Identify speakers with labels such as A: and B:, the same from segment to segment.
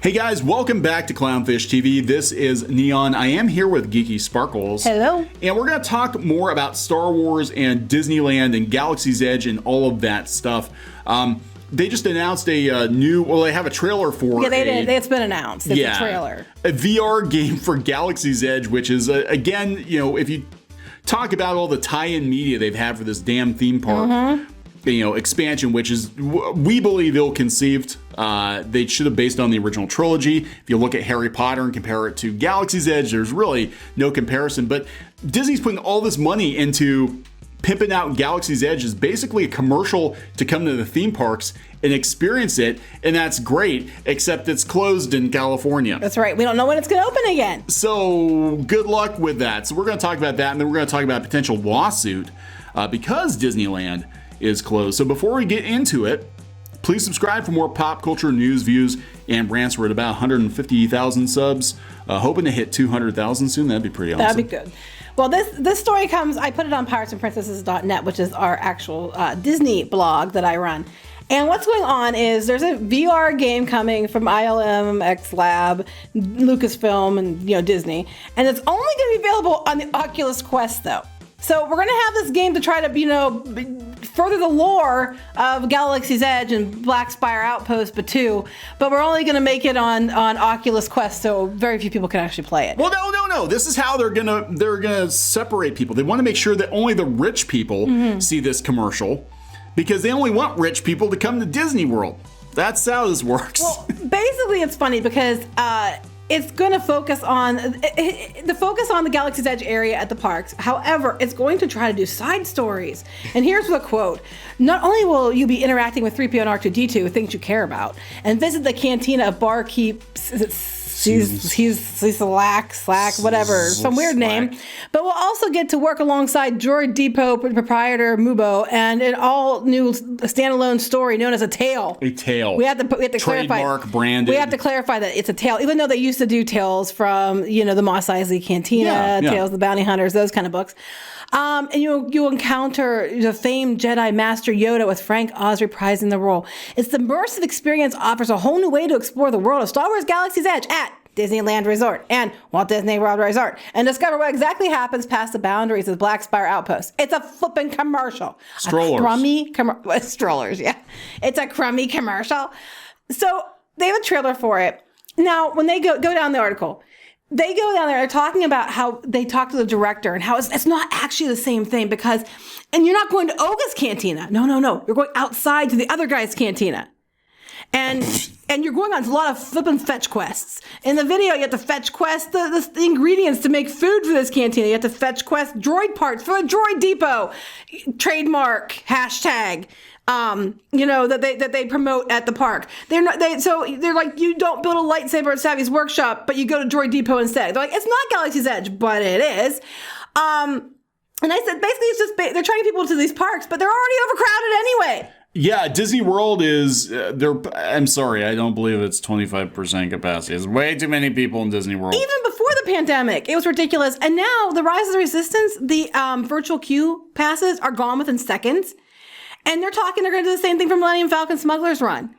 A: Hey guys, welcome back to Clownfish TV. This is Kneon. I am here with Geeky Sparkles.
B: Hello.
A: And we're going to talk more about Star Wars and Disneyland and Galaxy's Edge and all of that stuff. They just announced a new, well, they have a trailer for
B: Yeah, they did. It's been announced. It's a trailer.
A: A VR game for Galaxy's Edge, which is, again, you know, if you talk about all the tie-in media they've had for this damn theme park, you know, expansion, which is, we believe, ill-conceived. They should have based on the original trilogy. If you look at Harry Potter and compare it to Galaxy's Edge, there's really no comparison. But Disney's putting all this money into pimping out Galaxy's Edge is basically a commercial to come to the theme parks and experience it, and that's great, except it's closed in California.
B: That's right. We don't know when it's going to open again.
A: So good luck with that. So we're going to talk about that, and then we're going to talk about a potential lawsuit because Disneyland is closed. So before we get into it, please subscribe for more pop culture news, views, and rants. We're at about 150,000 subs. Hoping to hit 200,000 soon. That'd be pretty awesome.
B: That'd be good. Well, this story comes, I put it on piratesandprincesses.net, which is our actual Disney blog that I run. And what's going on is there's a VR game coming from ILM, X Lab, Lucasfilm, and Disney. And it's only going to be available on the Oculus Quest, though. So we're going to have this game to try to, further the lore of Galaxy's Edge and Black Spire Outpost, but we're only going to make it on Oculus Quest, so very few people can actually play it.
A: Well, no. This is how they're gonna separate people. They want to make sure that only the rich people see this commercial, because they only want rich people to come to Disney World. That's how this works.
B: Well, basically, it's funny because it's going to focus on the Galaxy's Edge area at the parks. However, it's going to try to do side stories. And here's the quote. Not only will you be interacting with 3PO and R2-D2, things you care about, and visit the cantina of barkeep, he's Slack, whatever, some weird name. But we'll also get to work alongside Droid Depot proprietor Mubo and an all-new standalone story known as a tale.
A: A tale.
B: We have to clarify.
A: Trademark, branded.
B: We have to clarify that it's a tale, even though they used to do tales from, the Mos Eisley Cantina, Tales of the Bounty Hunters, those kind of books. And you'll encounter the famed Jedi Master Yoda with Frank Oz reprising the role. Its immersive experience offers a whole new way to explore the world of Star Wars Galaxy's Edge at Disneyland Resort and Walt Disney World Resort, and discover what exactly happens past the boundaries of Black Spire Outpost. It's a flippin' commercial.
A: Strollers.
B: A crummy strollers, yeah. It's a crummy commercial. So they have a trailer for it. Now, when they go down the article, they go down there talking about how they talk to the director and how it's not actually the same thing and you're not going to Oga's cantina. No. You're going outside to the other guy's cantina. And you're going on a lot of flippin' fetch quests. In the video, you have to fetch quest the ingredients to make food for this cantina. You have to fetch quest droid parts for a Droid Depot. Trademark, hashtag. That they promote at the park. They're like, you don't build a lightsaber at Savvy's workshop, but you go to Droid Depot instead. They're like, it's not Galaxy's Edge, but it is. And I said, basically, it's just they're trying people to these parks, but they're already overcrowded anyway.
A: Yeah, Disney World is, I'm sorry, I don't believe it's 25% capacity. There's way too many people in Disney World.
B: Even before the pandemic, it was ridiculous. And now, the Rise of the Resistance, the virtual queue passes are gone within seconds. And they're going to do the same thing for Millennium Falcon Smuggler's Run.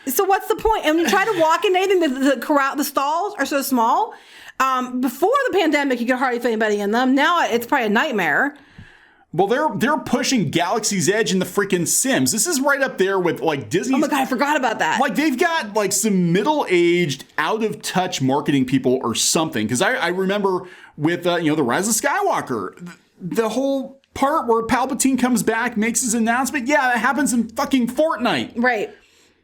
B: So what's the point? And when you try to walk into anything, the stalls are so small. Before the pandemic, you could hardly fit anybody in them. Now it's probably a nightmare.
A: Well, they're pushing Galaxy's Edge in the freaking Sims. This is right up there with like Disney.
B: Oh my God, I forgot about that.
A: Like they've got like some middle-aged, out-of-touch marketing people or something. Because I remember with the Rise of Skywalker, the whole part where Palpatine comes back, makes his announcement. Yeah, that happens in fucking Fortnite.
B: Right.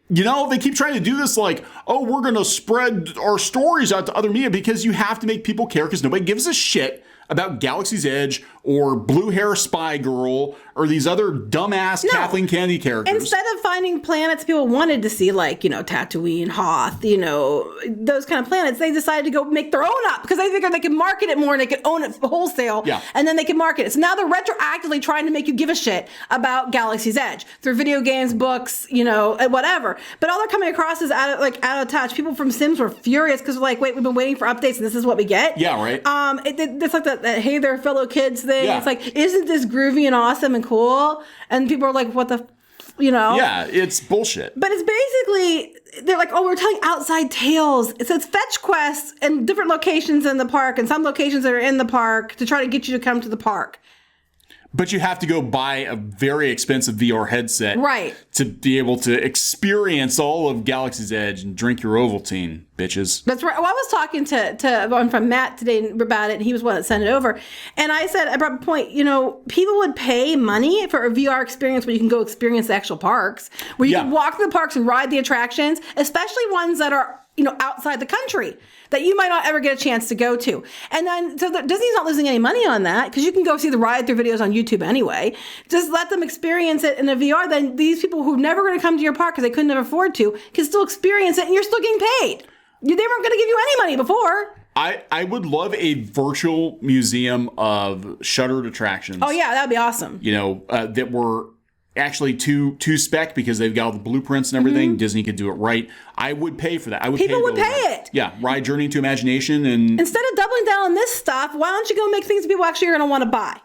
A: They keep trying to do this like, oh, we're going to spread our stories out to other media because you have to make people care because nobody gives a shit about Galaxy's Edge or Blue Hair Spy Girl or these other dumbass Kathleen Kennedy characters.
B: Instead of finding planets people wanted to see, like, Tatooine, Hoth, those kind of planets, they decided to go make their own up because they figured they could market it more and they could own it wholesale.
A: Yeah.
B: And then they could market it. So now they're retroactively trying to make you give a shit about Galaxy's Edge through video games, books, whatever. But all they're coming across is out of touch. People from Sims were furious because they're like, wait, we've been waiting for updates and this is what we get.
A: Yeah, right.
B: It's like that hey there fellow kids thing.
A: Yeah.
B: It's like, isn't this groovy and awesome and cool? And people are like, what the you know?
A: Yeah, it's bullshit.
B: But it's basically, they're like, oh, we're telling outside tales. It says fetch quests in different locations in the park and some locations that are in the park to try to get you to come to the park.
A: But you have to go buy a very expensive VR headset to be able to experience all of Galaxy's Edge and drink your Ovaltine, bitches.
B: That's right. Well, I was talking to one from Matt today about it, and he was one that sent it over. And I said, I brought up a point, you know, people would pay money for a VR experience where you can go experience the actual parks, where you can walk the parks and ride the attractions, especially ones that are, you know, outside the country that you might not ever get a chance to go to. And then, so Disney's not losing any money on that because you can go see the ride through videos on YouTube anyway. Just let them experience it in a VR. Then these people who are never going to come to your park because they couldn't afford to can still experience it and you're still getting paid. They weren't going to give you any money before.
A: I would love a virtual museum of shuttered attractions.
B: Oh yeah, that'd be awesome.
A: You know, that were actually to spec because they've got all the blueprints and everything. Disney could do it right. I would pay for that.
B: People would pay it.
A: Yeah, ride Journey into Imagination, and
B: instead of doubling down on this stuff, why don't you go make things people actually are going to want to buy?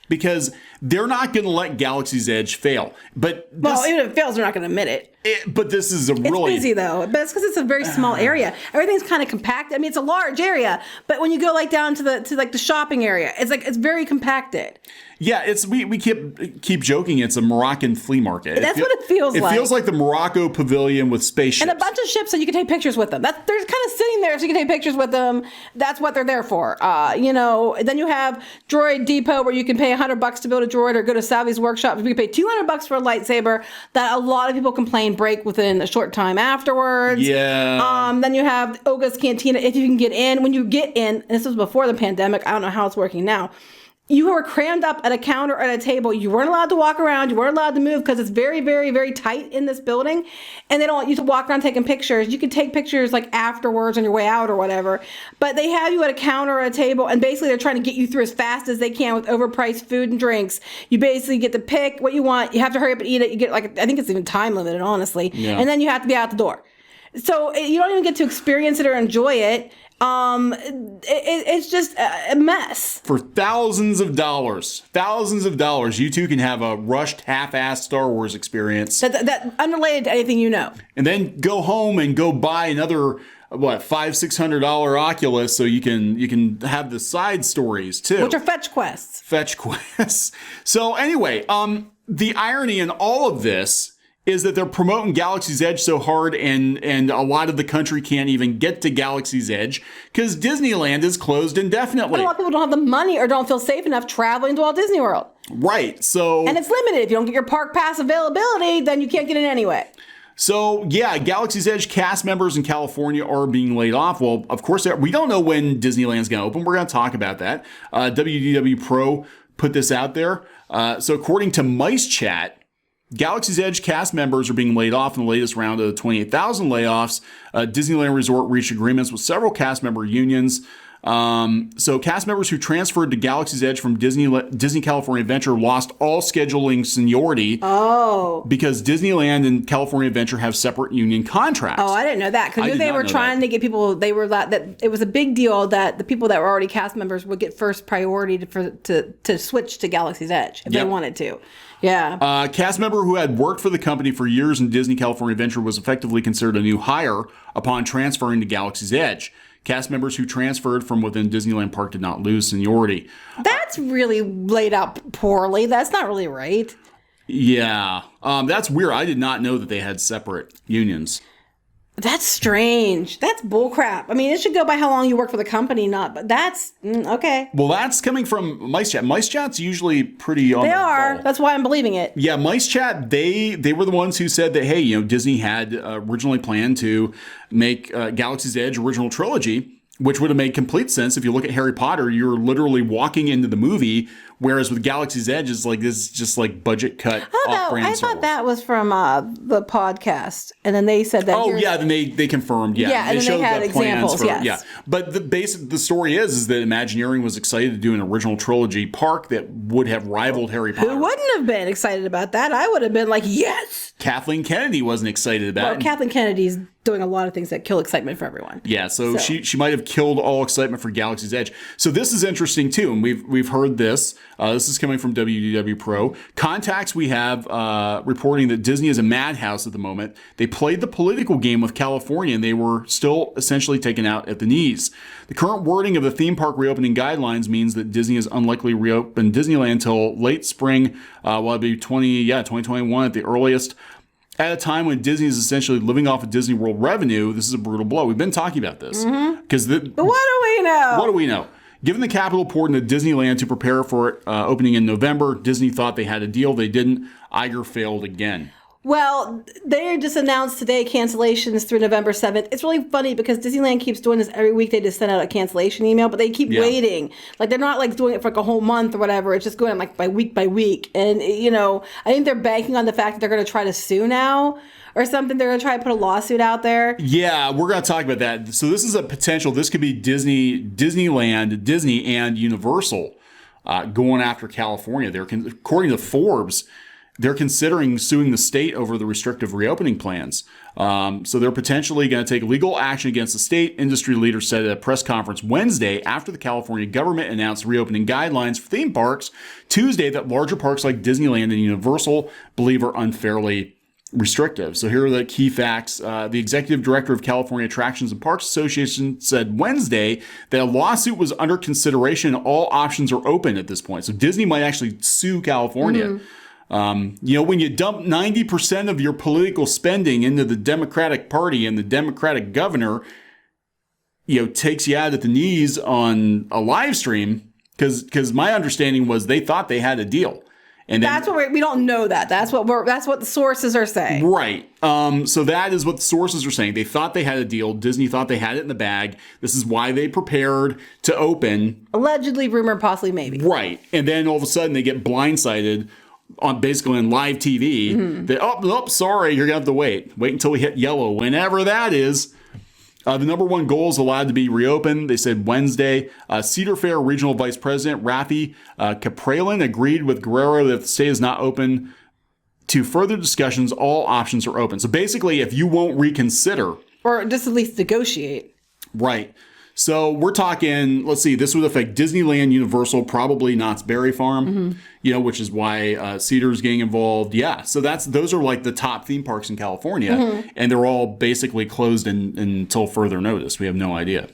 A: Because they're not going to let Galaxy's Edge fail. But
B: even if it fails, they're not going to admit it.
A: But this is really...
B: It's busy, though. But it's because it's a very small area. Everything's kind of compact. I mean, it's a large area. But when you go like down to the shopping area, it's very compacted.
A: Yeah, we keep joking. It's a Moroccan flea market.
B: That's what it feels like.
A: It feels like the Morocco Pavilion with spaceships.
B: And a bunch of ships so you can take pictures with them. They're kind of sitting there so you can take pictures with them. That's what they're there for. You know, then you have Droid Depot where you can pay $100 to build a droid or go to Savi's workshop. You can pay $200 for a lightsaber that a lot of people complain break within a short time afterwards.
A: Yeah.
B: Then you have Oga's Cantina if you can get in. When you get in, and this was before the pandemic, I don't know how it's working now, you were crammed up at a counter or at a table. You weren't allowed to walk around. You weren't allowed to move because it's very, very, very tight in this building. And they don't want you to walk around taking pictures. You can take pictures like afterwards on your way out or whatever. But they have you at a counter or a table. And basically they're trying to get you through as fast as they can with overpriced food and drinks. You basically get to pick what you want. You have to hurry up and eat it. You get I think it's even time limited, honestly. Yeah. And then you have to be out the door. So you don't even get to experience it or enjoy it. It's just a mess.
A: For thousands of dollars, you too can have a rushed, half-assed Star Wars experience.
B: That unrelated to anything you know.
A: And then go home and go buy another, $500-600 Oculus so you can have the side stories too.
B: Which are fetch quests.
A: So anyway, the irony in all of this is that they're promoting Galaxy's Edge so hard and a lot of the country can't even get to Galaxy's Edge because Disneyland is closed indefinitely.
B: And a lot of people don't have the money or don't feel safe enough traveling to Walt Disney World.
A: Right, so...
B: And it's limited. If you don't get your park pass availability, then you can't get in anyway.
A: So, yeah, Galaxy's Edge cast members in California are being laid off. Well, of course, we don't know when Disneyland's going to open. We're going to talk about that. WDW Pro put this out there. So according to Mice Chat, Galaxy's Edge cast members are being laid off in the latest round of the 28,000 layoffs. Disneyland Resort reached agreements with several cast member unions. So cast members who transferred to Galaxy's Edge from Disney California Adventure lost all scheduling seniority.
B: Oh.
A: Because Disneyland and California Adventure have separate union contracts.
B: Oh, I didn't know that. Because they were trying to get people, that it was a big deal that the people that were already cast members would get first priority to switch to Galaxy's Edge if they wanted to. Yeah.
A: Cast member who had worked for the company for years in Disney California Adventure was effectively considered a new hire upon transferring to Galaxy's Edge. Cast members who transferred from within Disneyland Park did not lose seniority.
B: That's really laid out poorly. That's not really right.
A: Yeah. That's weird. I did not know that they had separate unions.
B: That's strange. That's bullcrap. I mean, it should go by how long you work for the company, but that's okay.
A: Well, that's coming from Mice Chat. Mice Chat's usually pretty on the ball.
B: That's why I'm believing it.
A: Yeah, Mice Chat, they were the ones who said that, hey, Disney had originally planned to make Galaxy's Edge original trilogy, which would have made complete sense. If you look at Harry Potter, you're literally walking into the movie, whereas with Galaxy's Edge, it's like this just like budget cut off-brand.
B: I thought that was from the podcast, and then they said that.
A: Oh yeah, then they confirmed. Yeah,
B: and then they had examples. Yes.
A: Yeah, but the story is that Imagineering was excited to do an original trilogy park that would have rivaled Harry Potter.
B: Who wouldn't have been excited about that? I would have been like, yes.
A: Kathleen Kennedy wasn't excited about it.
B: Kathleen Kennedy's doing a lot of things that kill excitement for everyone.
A: Yeah, so she might have killed all excitement for Galaxy's Edge. So this is interesting too, and we've heard this. This is coming from WDW Pro. Contacts we have reporting that Disney is a madhouse at the moment. They played the political game with California, and they were still essentially taken out at the knees. The current wording of the theme park reopening guidelines means that Disney is unlikely to reopen Disneyland until late spring, it'll be 2021 at the earliest. At a time when Disney is essentially living off of Disney World revenue, this is a brutal blow. We've been talking about this. But
B: what do we know?
A: What do we know? Given the capital poured into Disneyland to prepare for it opening in November, Disney thought they had a deal. They didn't. Iger failed again.
B: Well, they just announced today cancellations through November 7th. It's really funny because Disneyland keeps doing this every week. They just send out a cancellation email, but they keep waiting. Like, they're not like doing it for like a whole month or whatever. It's just going like by week. And, I think they're banking on the fact that they're going to try to sue now or something. They're going to try to put a lawsuit out there. Yeah,
A: we're going to talk about that. So this is a potential. This could be Disneyland, Disney, and Universal going after California. According to Forbes, they're considering suing the state over the restrictive reopening plans. So they're potentially going to take legal action against the state. Industry leaders said at a press conference Wednesday after the California government announced reopening guidelines for theme parks Tuesday that larger parks like Disneyland and Universal believe are unfairly restrictive. So here are the key facts. The executive director of California Attractions and Parks Association said Wednesday that a lawsuit was under consideration and all options are open at this point. So Disney might actually sue California. When you dump 90% of your political spending into the Democratic Party and the Democratic governor, takes you out at the knees on a live stream, because my understanding was they thought they had a deal. And
B: that's what we don't know that. That's what the sources are saying.
A: Right. So that is what the sources are saying. They thought they had a deal. Disney thought they had it in the bag. This is why they prepared to open.
B: Allegedly, rumor, possibly, maybe.
A: Right. And then all of a sudden they get blindsided on live TV that, sorry, you're going to have to wait until we hit yellow, whenever that is. The number one goal is allowed to be reopened. They said Wednesday. Cedar Fair Regional Vice President Rafi Capralin agreed with Guerrero that the state is not open to further discussions. All options are open. So basically, if you won't reconsider.
B: Or just at least negotiate.
A: Right. So we're talking, let's see, this would affect Disneyland, Universal, probably Knott's Berry Farm, which is why Cedar's getting involved. Yeah, so those are like the top theme parks in California, and they're all basically closed until further notice. We have no idea.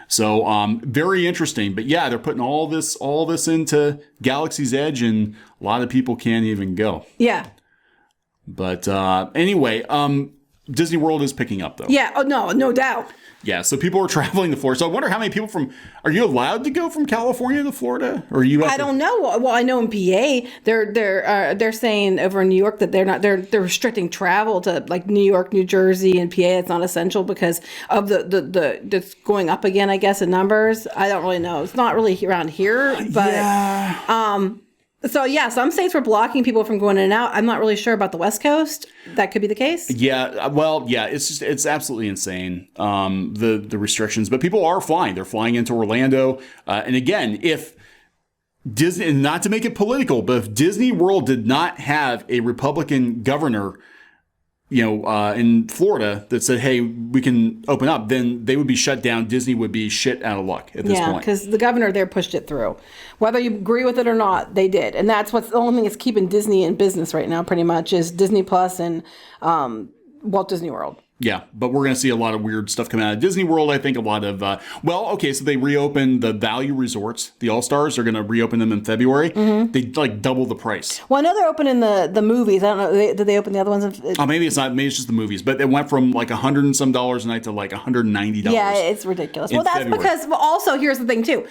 A: So very interesting. But yeah, they're putting all this into Galaxy's Edge, and a lot of people can't even go.
B: Yeah.
A: But anyway, Disney World is picking up, though.
B: Yeah, no doubt.
A: Yeah, so people are traveling to Florida. So I wonder how many people are you allowed to go from California to Florida? Or I
B: don't know. Well, I know in PA, they're saying over in New York that they're restricting travel to like New York, New Jersey, and PA. It's not essential because of the going up again, I guess, in numbers. I don't really know. It's not really around here, but
A: yeah.
B: So yeah, some states were blocking people from going in and out. I'm not really sure about the West Coast. That could be the case.
A: Yeah, well, yeah, it's absolutely insane, the restrictions. But people are flying. They're flying into Orlando. And again, if Disney, and not to make it political, but if Disney World did not have a Republican governor, in Florida that said, hey, we can open up, then they would be shut down. Disney would be shit out of luck at this point. Yeah,
B: because the governor there pushed it through. Whether you agree with it or not, they did. And that's what's the only thing that's keeping Disney in business right now, pretty much, is Disney Plus and Walt Disney World.
A: Yeah, but we're going to see a lot of weird stuff coming out of Disney World. I think a lot of, so they reopened the value resorts. The All-Stars, they're going to reopen them in February. They double the price.
B: Well, I know they're opening the movies. I don't know. Did they open the other ones?
A: Maybe it's not. Maybe it's just the movies. But it went from like $100 and some a night to like $190.
B: Yeah, it's ridiculous. Well, that's February. Because also, here's the thing too.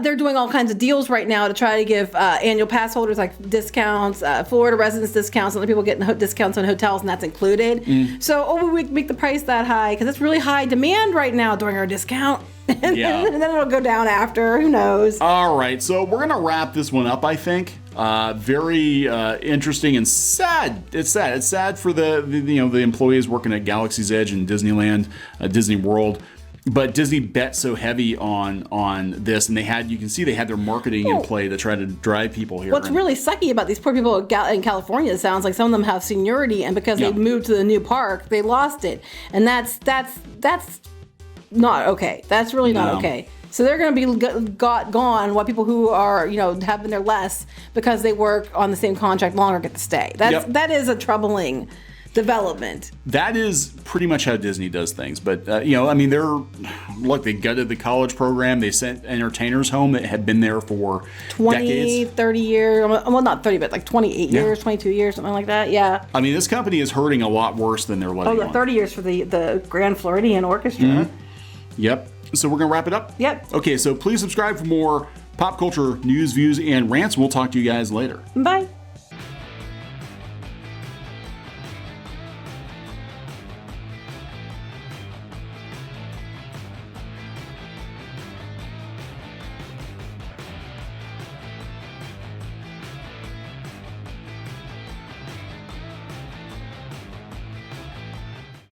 B: They're doing all kinds of deals right now to try to give annual pass holders like discounts, Florida residents discounts, and other people getting discounts on hotels, and that's included. So, we make the price that high because it's really high demand right now during our discount. And then it'll go down after. Who knows? All right. So we're going to wrap this one up, I think. Very interesting and sad. It's sad. It's sad for the employees working at Galaxy's Edge and Disneyland, Disney World.
A: But Disney bet so heavy on this, and you can see they had their marketing in play to try to drive people here.
B: What's really sucky about these poor people in California, it sounds like some of them have seniority, and because they moved to the new park, they lost it. And that's not okay. That's really not okay. So they're going to be gone while people who are, have been there less because they work on the same contract longer get to stay. That is a troubling development.
A: That is pretty much how Disney does things. But, they gutted the college program. They sent entertainers home that had been there for decades.
B: 30 years. Well, not 30, but like 28 years, 22 years, something like that. Yeah.
A: I mean, this company is hurting a lot worse than they're letting on.
B: 30 years for the Grand Floridian Orchestra.
A: Mm-hmm. Yep. So we're going to wrap it up?
B: Yep.
A: Okay, so please subscribe for more pop culture news, views, and rants. We'll talk to you guys later.
B: Bye.